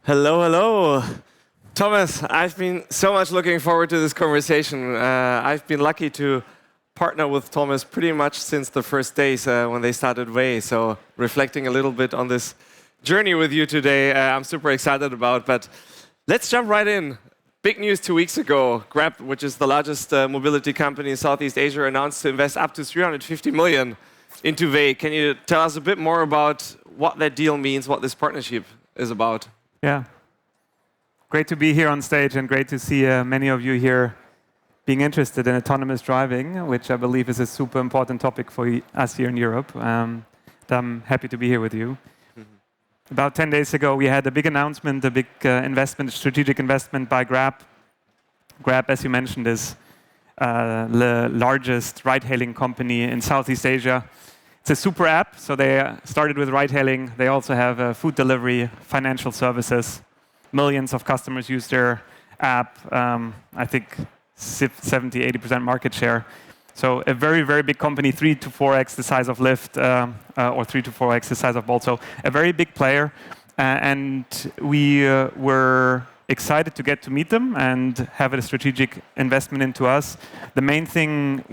Hello, hello. Thomas, I've been so much looking forward to this conversation. I've been lucky to partner with Thomas pretty much since the first days when they started Way. So reflecting a little bit on this journey with you today, I'm super excited about. But let's jump right in. Big news 2 weeks ago. Grab, which is the largest mobility company in Southeast Asia, announced to invest up to 350 million into Way. Can you tell us a bit more about what that deal means, what this partnership is about? Yeah. Great to be here on stage and great to see many of you here being interested in autonomous driving, which I believe is a super important topic for us here in Europe. I'm happy to be here with you. About 10 days ago, we had a big announcement, a big investment, strategic investment by Grab. Grab, as you mentioned, is the largest ride-hailing company in Southeast Asia. It's a super app, so they started with ride-hailing. They also have food delivery, financial services. Millions of customers use their app. I think 70, 80% market share. So a very, very big company, 3 to 4x the size of Lyft, or 3 to 4x the size of Bolt. So a very big player. And we were excited to get to meet them and have a strategic investment into us. The main thing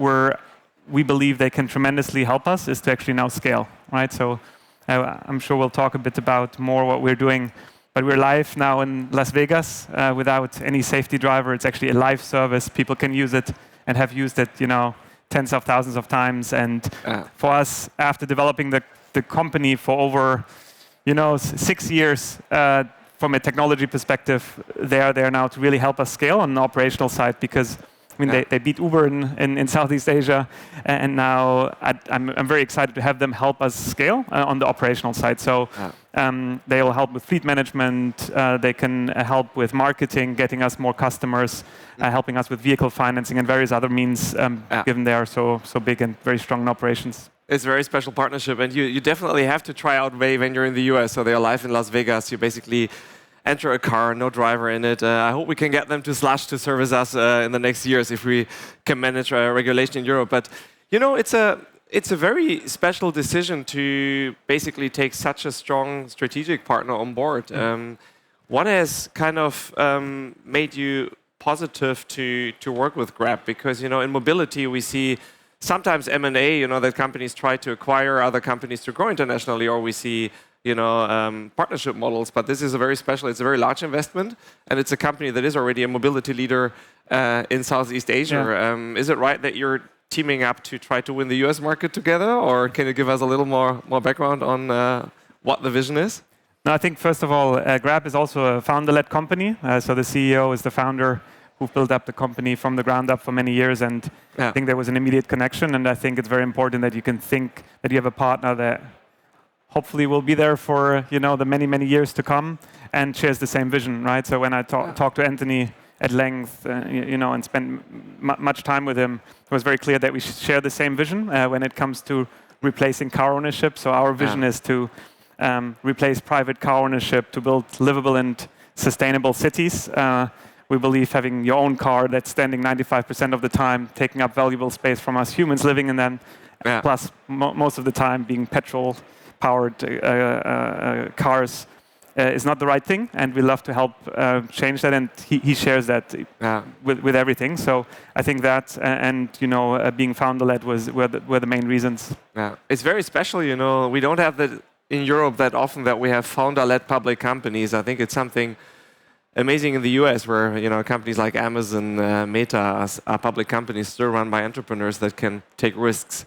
we believe they can tremendously help us is to actually now scale, right? So I'm sure we'll talk a bit about more what we're doing, but we're live now in Las Vegas without any safety driver. It's actually a live service. People can use it and have used it, tens of thousands of times. And for us, after developing the company for over, 6 years, from a technology perspective, they are there now to really help us scale on the operational side because they beat Uber in Southeast Asia, and now I'm very excited to have them help us scale on the operational side. So they will help with fleet management, they can help with marketing, getting us more customers, helping us with vehicle financing and various other means, given they are so big and very strong in operations. It's a very special partnership, and you definitely have to try out Way when you're in the US. So they are live in Las Vegas. You basically enter a car, no driver in it. I hope we can get them to Slush to service us in the next years if we can manage regulation in Europe. But it's a very special decision to basically take such a strong strategic partner on board. What has kind of made you positive to work with Grab? Because in mobility we see sometimes M&A, that companies try to acquire other companies to grow internationally, or we see partnership models, but this is it's a very large investment, and it's a company that is already a mobility leader in Southeast Asia. Yeah. Is it right that you're teaming up to try to win the US market together, or can you give us a little more background on what the vision is? No, I think first of all, Grab is also a founder-led company. So the CEO is the founder who built up the company from the ground up for many years, and I think there was an immediate connection, and I think it's very important that you can think that you have a partner that hopefully will be there for the many years to come and shares the same vision, right? So when I talked to Anthony at length, and spent much time with him, it was very clear that we share the same vision when it comes to replacing car ownership. So our vision is to replace private car ownership to build livable and sustainable cities. We believe having your own car that's standing 95% of the time, taking up valuable space from us humans living in them, plus most of the time being petrol-powered cars is not the right thing, and we love to help change that, and he shares that with everything. So I think that, and being founder-led were the main reasons. Yeah, it's very special. We don't have that in Europe that often, that we have founder-led public companies. I think it's something amazing in the US, where companies like Amazon, Meta are public companies still run by entrepreneurs that can take risks,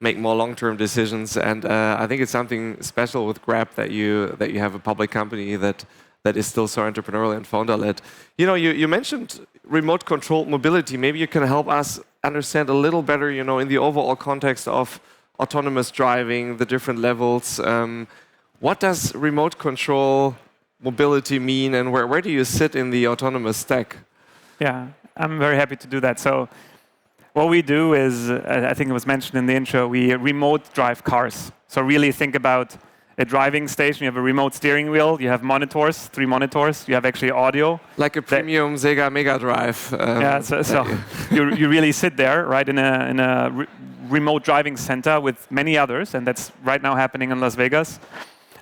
make more long-term decisions, and I think it's something special with Grab that you have a public company that is still so entrepreneurial and founder-led. You mentioned remote-controlled mobility. Maybe you can help us understand a little better, in the overall context of autonomous driving, the different levels. What does remote control mobility mean, and where do you sit in the autonomous stack? Yeah, I'm very happy to do that. So what we do is, I think it was mentioned in the intro, we remote drive cars. So really think about a driving station. You have a remote steering wheel, you have monitors, 3 monitors, you have actually audio. Like a premium Sega Mega Drive. So you really sit there, right, in a remote driving center with many others, and that's right now happening in Las Vegas.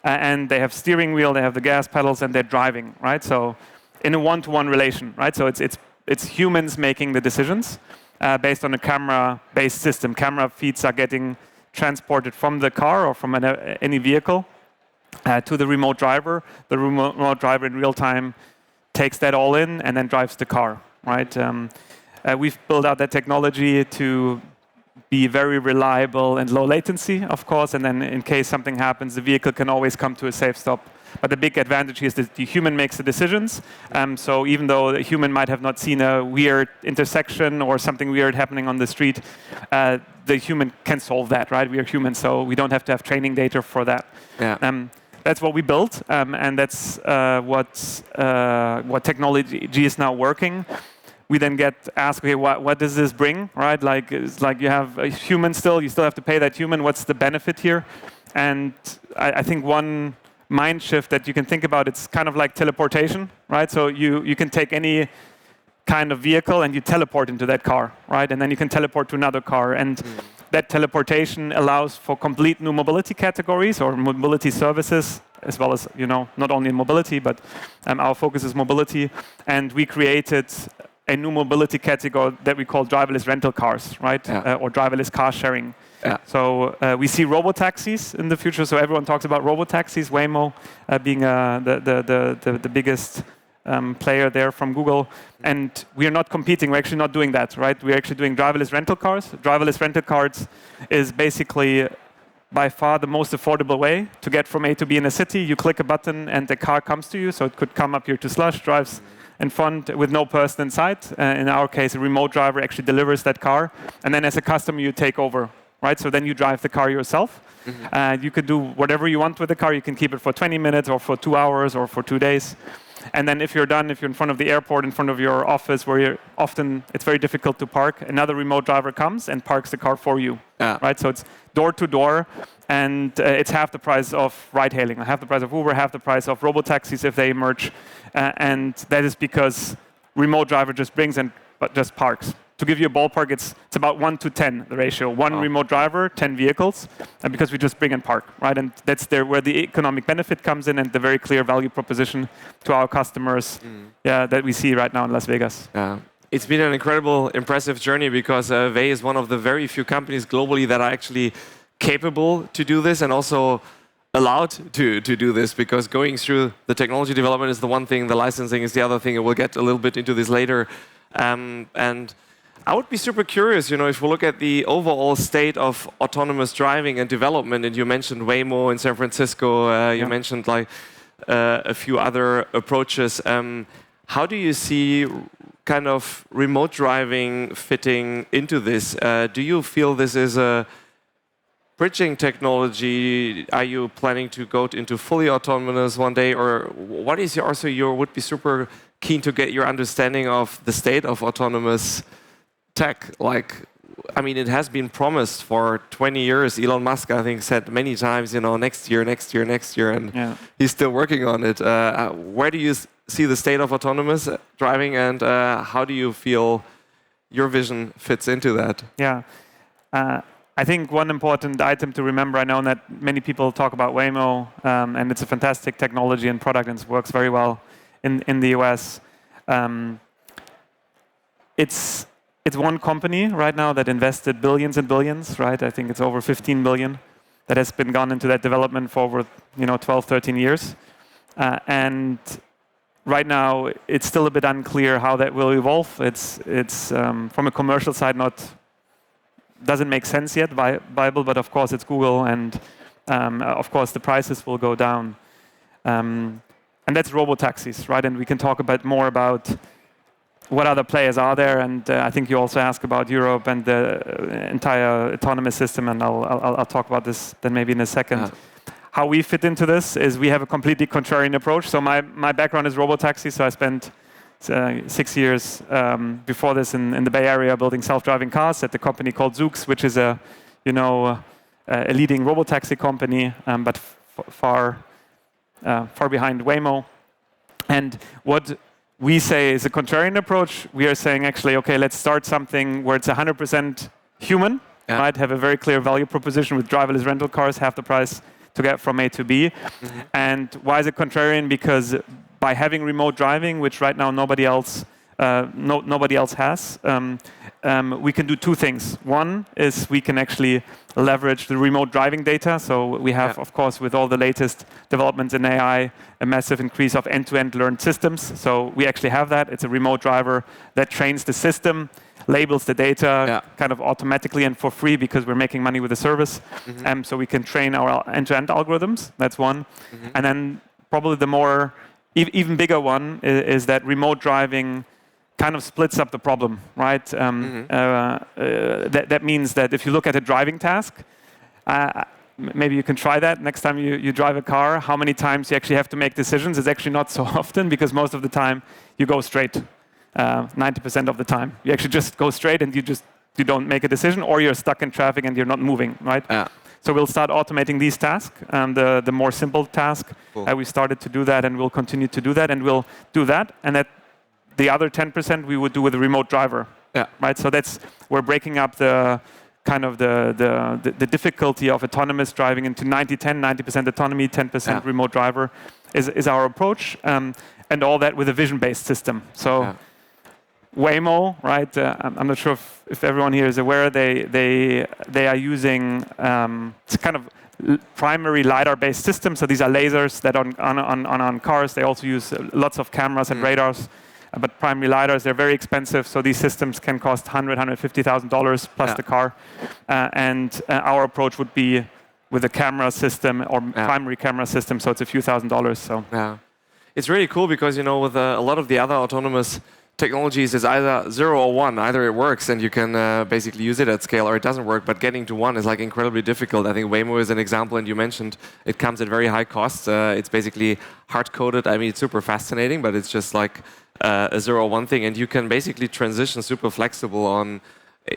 and they have steering wheel, they have the gas pedals, and they're driving, right? So in a one-to-one relation, right? So it's humans making the decisions based on a camera-based system. Camera feeds are getting transported from the car or from any vehicle to the remote driver. The remote driver in real time takes that all in and then drives the car, right? We've built out that technology to be very reliable and low latency, of course, and then in case something happens, the vehicle can always come to a safe stop. But the big advantage is that the human makes the decisions. So even though the human might have not seen a weird intersection or something weird happening on the street, the human can solve that, right? We are humans, so we don't have to have training data for that. Yeah. That's what we built, and that's what technology is now working. We then get asked, okay, what does this bring, right? Like, it's like you have a human still, you still have to pay that human. What's the benefit here? And I think one mind shift that you can think about, it's kind of like teleportation, right? So you can take any kind of vehicle and you teleport into that car, right? And then you can teleport to another car. And that teleportation allows for complete new mobility categories or mobility services, as well as, not only mobility, but our focus is mobility. And we created a new mobility category that we call driverless rental cars, right? Or driverless car sharing. Yeah. So we see robotaxis in the future. So everyone talks about robotaxis, Waymo being the biggest player there from Google. And we are not competing. We're actually not doing that, right? We're actually doing driverless rental cars. Driverless rental cars is basically by far the most affordable way to get from A to B in a city. You click a button and the car comes to you. So it could come up here to Slush, drives in front with no person inside. In our case, a remote driver actually delivers that car. And then as a customer, you take over, right? So then you drive the car yourself. You can do whatever you want with the car. You can keep it for 20 minutes or for 2 hours or for 2 days. And then if you're done, if you're in front of the airport, in front of your office, where you're often, it's very difficult to park, another remote driver comes and parks the car for you, right? So it's door to door, and it's half the price of ride-hailing, half the price of Uber, half the price of robotaxis if they emerge. And that is because remote driver just brings and just parks. To give you a ballpark, it's about 1 to 10, the ratio. One remote driver, 10 vehicles, and because we just bring and park, right? And that's where the economic benefit comes in and the very clear value proposition to our customers that we see right now in Las Vegas. Yeah. It's been an incredible, impressive journey because Vey is one of the very few companies globally that are actually capable to do this and also allowed to do this, because going through the technology development is the one thing, the licensing is the other thing, and we'll get a little bit into this later. And I would be super curious, if we look at the overall state of autonomous driving and development, and you mentioned Waymo in San Francisco, you mentioned like a few other approaches. How do you see kind of remote driving fitting into this? Do you feel this is a bridging technology? Are you planning to go into fully autonomous one day, or what is would be super keen to get your understanding of the state of autonomous tech? Like, I mean, it has been promised for 20 years. Elon Musk, I think, said many times, next year, and he's still working on it. Where do you see the state of autonomous driving, and how do you feel your vision fits into that? Yeah. I think one important item to remember, I know that many people talk about Waymo, and it's a fantastic technology and product, and it works very well in the US. It's one company right now that invested billions and billions, right? I think it's over 15 billion that has been gone into that development for over 12, 13 years. And right now, it's still a bit unclear how that will evolve. It's from a commercial side, doesn't make sense yet, viable, but of course it's Google, and of course the prices will go down. And that's robotaxis, right? And we can talk more about what other players are there, and I think you also ask about Europe and the entire autonomous system, and I'll talk about this then maybe in a second. How we fit into this is we have a completely contrarian approach. So my background is robotaxi, so I spent 6 years before this in the Bay Area building self-driving cars at the company called Zoox, which is a leading robotaxi company, but far behind Waymo. And what we say is a contrarian approach. We are saying actually, okay, let's start something where it's 100% human, right? Have a very clear value proposition with driverless rental cars, half the price to get from A to B. And why is it contrarian? Because by having remote driving, which right now nobody else has, we can do two things. One is we can actually leverage the remote driving data. So we have, of course, with all the latest developments in AI, a massive increase of end-to-end learned systems. So we actually have that. It's a remote driver that trains the system, labels the data kind of automatically and for free because we're making money with the service. So we can train our end-to-end algorithms. That's one. And then probably the more, even bigger one is that remote driving kind of splits up the problem, right? That means that if you look at a driving task, maybe you can try that next time you drive a car, how many times you actually have to make decisions. It's actually not so often because most of the time you go straight, 90% of the time. You actually just go straight and you don't make a decision, or you're stuck in traffic and you're not moving, right? So we'll start automating these tasks, the more simple task. We started to do that and we'll continue to do that, and we'll do that, and that the other 10% we would do with a remote driver, right? So we're breaking up the kind of the difficulty of autonomous driving into 90-10, 90% autonomy, 10% remote driver is our approach, and all that with a vision-based system. So Waymo, right? I'm not sure if everyone here is aware. They are using kind of primary lidar-based systems. So these are lasers that on cars. They also use lots of cameras and radars. But primary lidars, they're very expensive, so these systems can cost $150,000 plus the car. And our approach would be with a camera system or primary camera system, so it's a few $1,000s. So it's really cool because with a lot of the other autonomous technologies is either 0 or 1. Either it works and you can basically use it at scale, or it doesn't work. But getting to 1 is like incredibly difficult. I think Waymo is an example, and you mentioned it comes at very high costs. It's basically hard-coded. I mean, it's super fascinating, but it's just like a 0 or 1 thing, and you can basically transition super flexible on.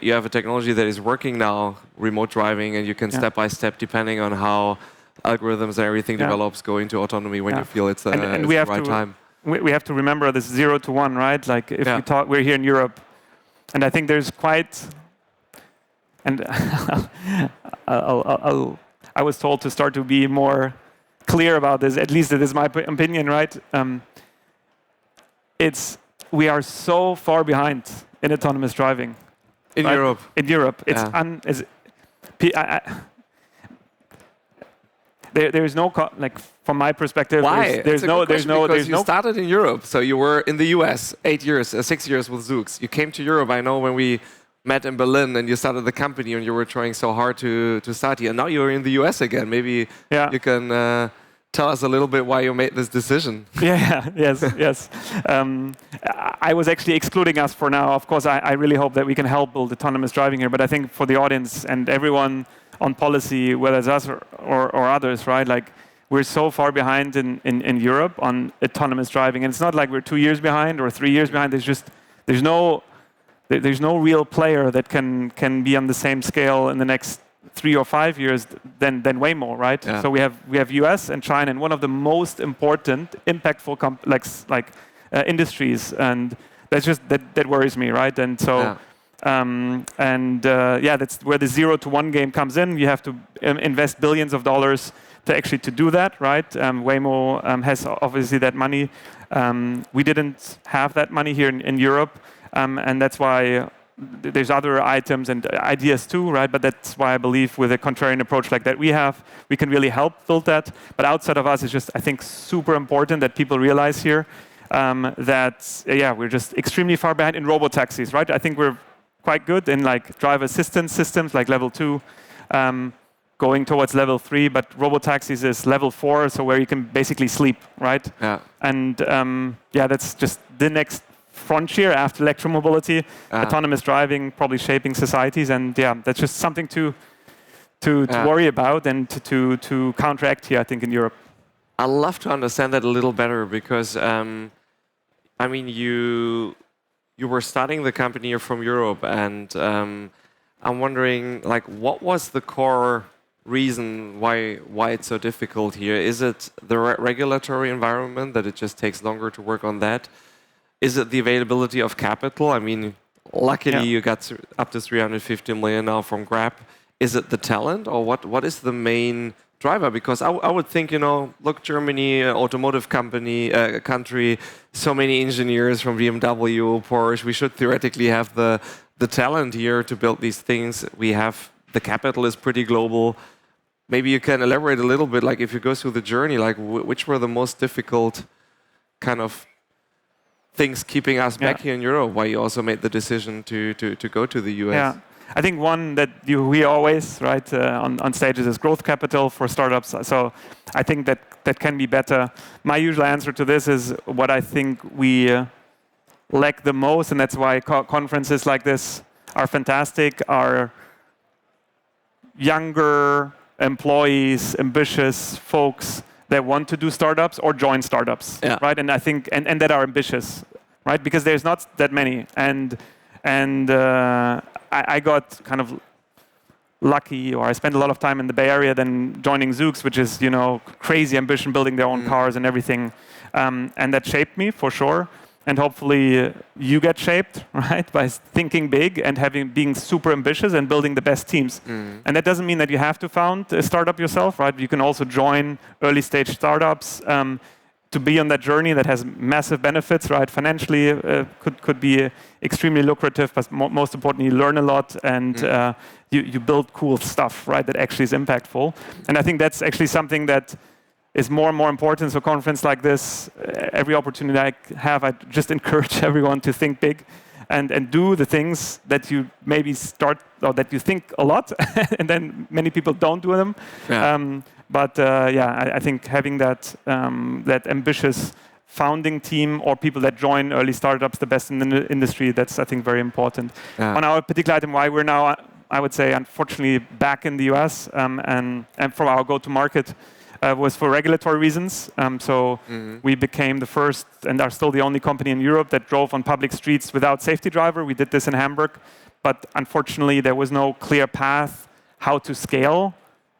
You have a technology that is working now, remote driving, and you can step by step, depending on how algorithms and everything develops, go into autonomy when you feel it's the right time. We have to remember this 0 to 1, right? Like if we talk, we're here in Europe, and I think there's quite, and I was told to start to be more clear about this. At least it is my opinion, right? We are so far behind in autonomous driving. In Europe. In Europe, there is no like from my perspective. Why? There's no. You started in Europe, so you were in the US 6 years with Zoox. You came to Europe. I know when we met in Berlin, and you started the company, and you were trying so hard to start here. And now you're in the US again. Maybe you can tell us a little bit why you made this decision. Yes. I was actually excluding us for now. Of course, I really hope that we can help build autonomous driving here. But I think for the audience and everyone on policy, whether it's us or others, right? Like we're so far behind in Europe on autonomous driving, and it's not like we're 2 years behind or 3 years behind. There's no real player that can be on the same scale in the next 3 or 5 years than Waymo, right? So we have US and China, and one of the most important, impactful industries, and that worries me, right? And so. That's where the 0 to 1 game comes in. You have to invest billions of dollars to actually to do that, right? Waymo has obviously that money. We didn't have that money here in Europe, and that's why there's other items and ideas too, right? But that's why I believe with a contrarian approach like that we can really help build that. But outside of us, it's just, I think, super important that people realize here that we're just extremely far behind in robotaxis, right? I think we're quite good in like driver assistance systems like level 2, going towards level 3, but robotaxis is level 4, so where you can basically sleep, right? And that's just the next frontier after electromobility, autonomous driving, probably shaping societies, and that's just something to worry about and to counteract here, I think, in Europe. I'd love to understand that a little better because, I mean, you were starting the company from Europe, and I'm wondering, like, what was the core reason why it's so difficult here? Is it the regulatory environment that it just takes longer to work on that? Is it the availability of capital? I mean, luckily you got up to 350 million now from Grab. Is it the talent, or what is the main driver? Because I would think, look, Germany, automotive country, so many engineers from BMW, Porsche. We should theoretically have the talent here to build these things. We have the capital is pretty global. Maybe you can elaborate a little bit, like if you go through the journey, like which were the most difficult kind of things keeping us back here in Europe? Why you also made the decision to go to the US? Yeah. I think one that we always, right, on stages is growth capital for startups. So I think that can be better. My usual answer to this is what I think we lack the most, and that's why conferences like this are fantastic, are younger employees, ambitious folks that want to do startups or join startups, right? And I think, and that are ambitious, right? Because there's not that many. And I got kind of lucky, or I spent a lot of time in the Bay Area, then joining Zoox, which is, crazy ambition, building their own cars and everything. And that shaped me for sure. And hopefully you get shaped, right, by thinking big and being super ambitious and building the best teams. And that doesn't mean that you have to found a startup yourself, right? You can also join early stage startups to be on that journey that has massive benefits, right? Financially, could be extremely lucrative, but most importantly, you learn a lot and you build cool stuff, right? That actually is impactful. And I think that's actually something that is more and more important. So conference like this, every opportunity I have, I just encourage everyone to think big and do the things that you maybe start, or that you think a lot, and then many people don't do them. I think having that ambitious founding team or people that join early startups, the best in the industry, that's, I think, very important. On our particular item, why we're now, I would say, unfortunately, back in the US and from our go-to-market, was for regulatory reasons. We became the first and are still the only company in Europe that drove on public streets without safety driver. We did this in Hamburg, but unfortunately there was no clear path how to scale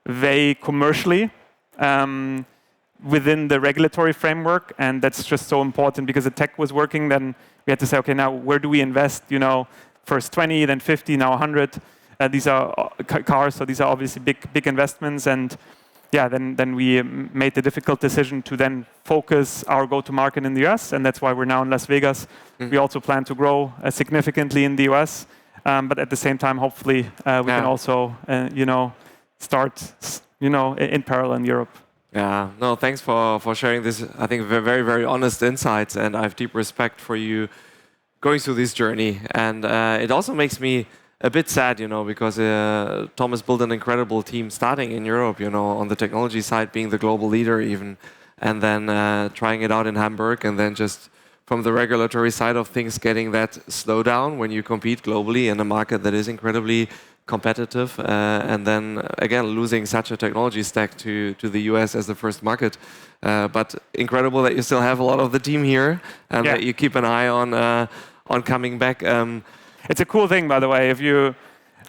very commercially within the regulatory framework, and that's just so important because the tech was working. Then we had to say, okay, now where do we invest? First 20, then 50, now 100. These are cars, so these are obviously big investments. And then we made the difficult decision to then focus our go-to-market in the US, and that's why we're now in Las Vegas. We also plan to grow significantly in the US, but at the same time, hopefully, we can also, start, in parallel in Europe. Yeah, no, thanks for sharing this. I think very, very honest insights, and I have deep respect for you going through this journey. And it also makes me a bit sad, because Thomas built an incredible team starting in Europe, on the technology side, being the global leader even, and then trying it out in Hamburg, and then just from the regulatory side of things, getting that slowdown when you compete globally in a market that is incredibly competitive, and then again losing such a technology stack to the US as the first market. But incredible that you still have a lot of the team here, and that you keep an eye on coming back. It's a cool thing, by the way.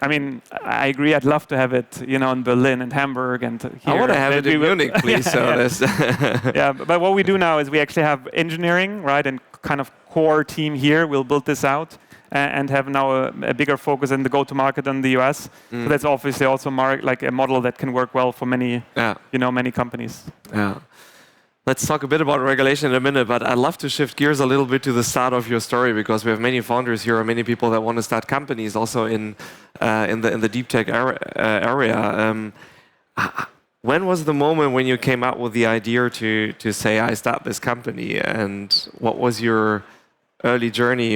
I agree. I'd love to have it, in Berlin and Hamburg and here. I want to have it in Munich, please. But what we do now is we actually have engineering, right, and kind of core team here. We'll build this out and have now a bigger focus in the go-to-market in the US. So that's obviously also like a model that can work well for many, many companies. Yeah. Let's talk a bit about regulation in a minute, but I'd love to shift gears a little bit to the start of your story, because we have many founders here, or many people that want to start companies also in the deep tech area. When was the moment when you came up with the idea to say, I start this company? And what was your early journey,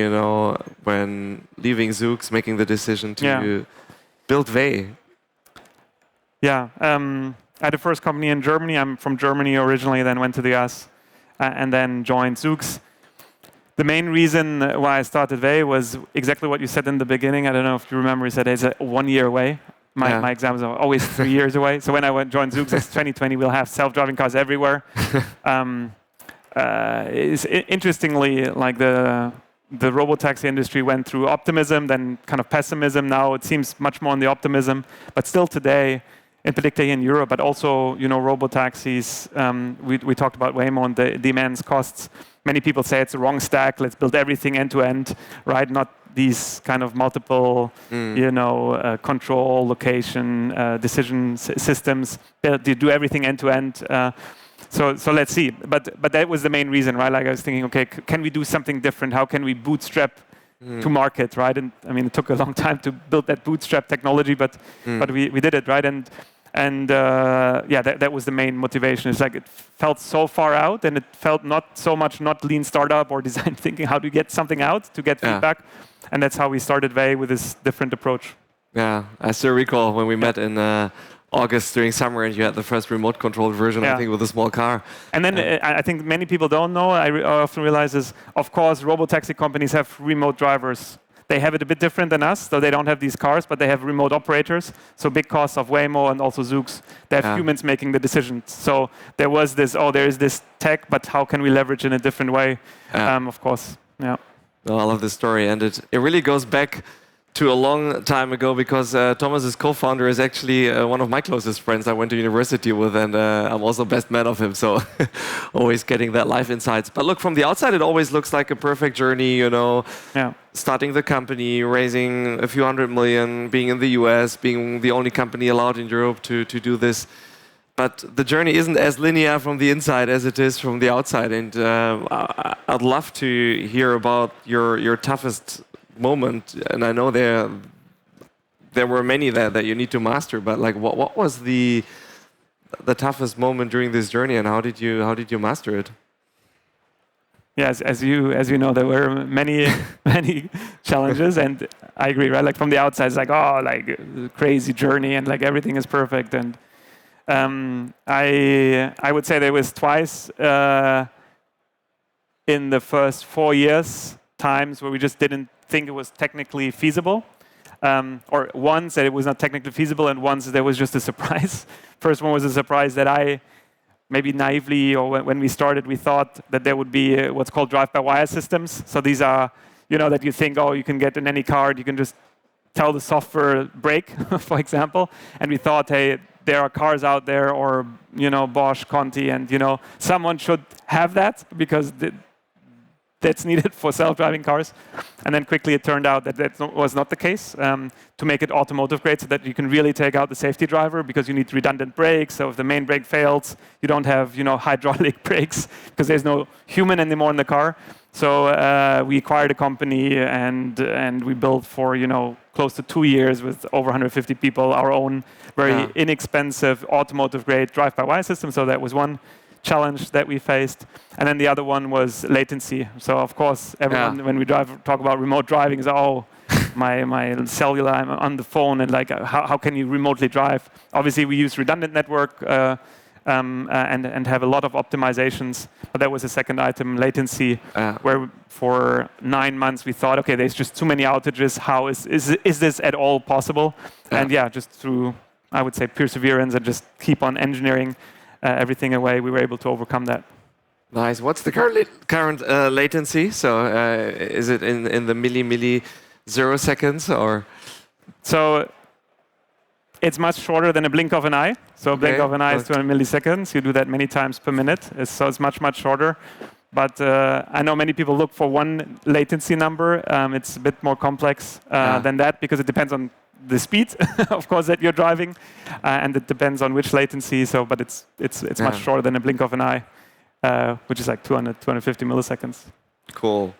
when leaving Zoox, making the decision to build Vey? I had a first company in Germany. I'm from Germany originally, then went to the US, and then joined Zoox. The main reason why I started Vey was exactly what you said in the beginning. I don't know if you remember, you said it's 1 year away. My exams are always 3 years away. So when I joined Zoox, it's 2020, we'll have self-driving cars everywhere. Interestingly, like the robotaxi industry went through optimism, then kind of pessimism. Now it seems much more on the optimism, but still today, in particular in Europe, but also, robotaxis. We talked about Waymo and the immense costs. Many people say it's the wrong stack. Let's build everything end to end, right? Not these kind of multiple, control, location, decision systems. They do everything end to end. So let's see. But that was the main reason, right? Like I was thinking, okay, can we do something different? How can we bootstrap to market, right? And I mean, it took a long time to build that bootstrap technology, but we did it, right? And that was the main motivation. It's like it felt so far out, and it felt not so much not lean startup or design thinking. How do you get something out to get feedback? And that's how we started Vey with this different approach. Yeah, I still recall when we met in August during summer, and you had the first remote controlled version, I think, with a small car. And then I think many people don't know, I often realize is, of course, robotaxi companies have remote drivers. They have it a bit different than us, so they don't have these cars, but they have remote operators. So big costs of Waymo and also Zoox. They have humans making the decisions. So there was this, there is this tech, but how can we leverage in a different way? Of course, yeah. Well, I love this story, and it really goes back to a long time ago, because Thomas's co-founder is actually one of my closest friends I went to university with, and I'm also best man of him, so always getting that life insights. But look, from the outside, it always looks like a perfect journey, starting the company, raising a few $100 million, being in the US, being the only company allowed in Europe to do this. But the journey isn't as linear from the inside as it is from the outside, and I'd love to hear about your toughest moment, and I know there were many that you need to master, but like what was the toughest moment during this journey, and how did you master it? Yes, as you know, there were many challenges, and I agree, right? Like from the outside, it's like crazy journey, and like everything is perfect, and I would say there was twice in the first 4 years times where we just didn't think it was technically feasible, or once that it was not technically feasible, and once there was just a surprise. First one was a surprise that I maybe naively, or when we started, we thought that there would be what's called drive-by-wire systems. So these are, that you think, you can get in any car, you can just tell the software brake, for example. And we thought, hey, there are cars out there, or Bosch, Conti, and someone should have that because that's needed for self-driving cars. And then quickly it turned out that was not the case. To make it automotive grade, so that you can really take out the safety driver, because you need redundant brakes. So if the main brake fails, you don't have hydraulic brakes, because there's no human anymore in the car. So we acquired a company, and we built for close to 2 years with over 150 people our own very inexpensive automotive grade drive-by-wire system. So that was one challenge that we faced. And then the other one was latency. So of course, everyone, when we talk about remote driving, is, my cellular, I'm on the phone, and like, how can you remotely drive? Obviously, we use redundant network and have a lot of optimizations. But that was the second item, latency, where for 9 months we thought, okay, there's just too many outages. How is this at all possible? And just through, I would say, perseverance and just keep on engineering everything away, we were able to overcome that. Nice. What's the current latency? So is it in the milli 0 seconds, or? So it's much shorter than a blink of an eye. So a blink of an eye is 200 milliseconds. You do that many times per minute. So it's much shorter. But I know many people look for one latency number. It's a bit more complex than that, because it depends on the speed, of course, that you're driving, and it depends on which latency. So, but it's much shorter than a blink of an eye, which is like 250 milliseconds. Cool.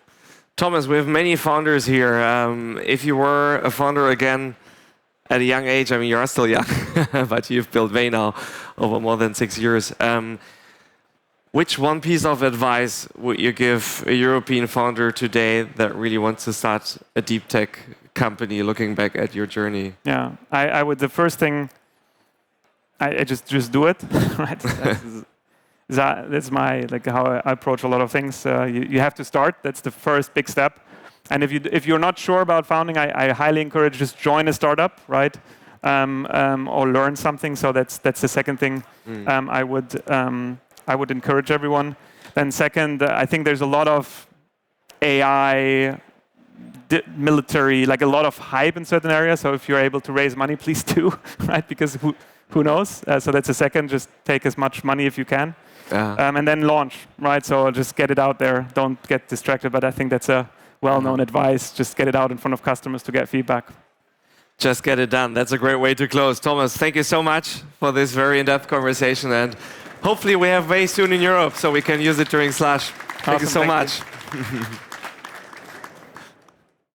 Thomas, we have many founders here. If you were a founder again at a young age, I mean, you are still young, but you've built Vey now over more than 6 years. Which one piece of advice would you give a European founder today that really wants to start a deep tech company, looking back at your journey? Yeah, I would. The first thing, I just do it. Right. That's my how I approach a lot of things. You have to start. That's the first big step. And if you're not sure about founding, I highly encourage just join a startup, right? Or learn something. So that's the second thing I would encourage everyone. Then second, I think there's a lot of AI, military, like a lot of hype in certain areas. So if you're able to raise money, please do, right? Because who knows? So that's the second. Just take as much money if you can, and then launch, right? So just get it out there. Don't get distracted. But I think that's a well-known advice. Just get it out in front of customers to get feedback. Just get it done. That's a great way to close. Thomas, thank you so much for this very in-depth conversation, and hopefully we have Wave soon in Europe so we can use it during Slush. Thank you so much.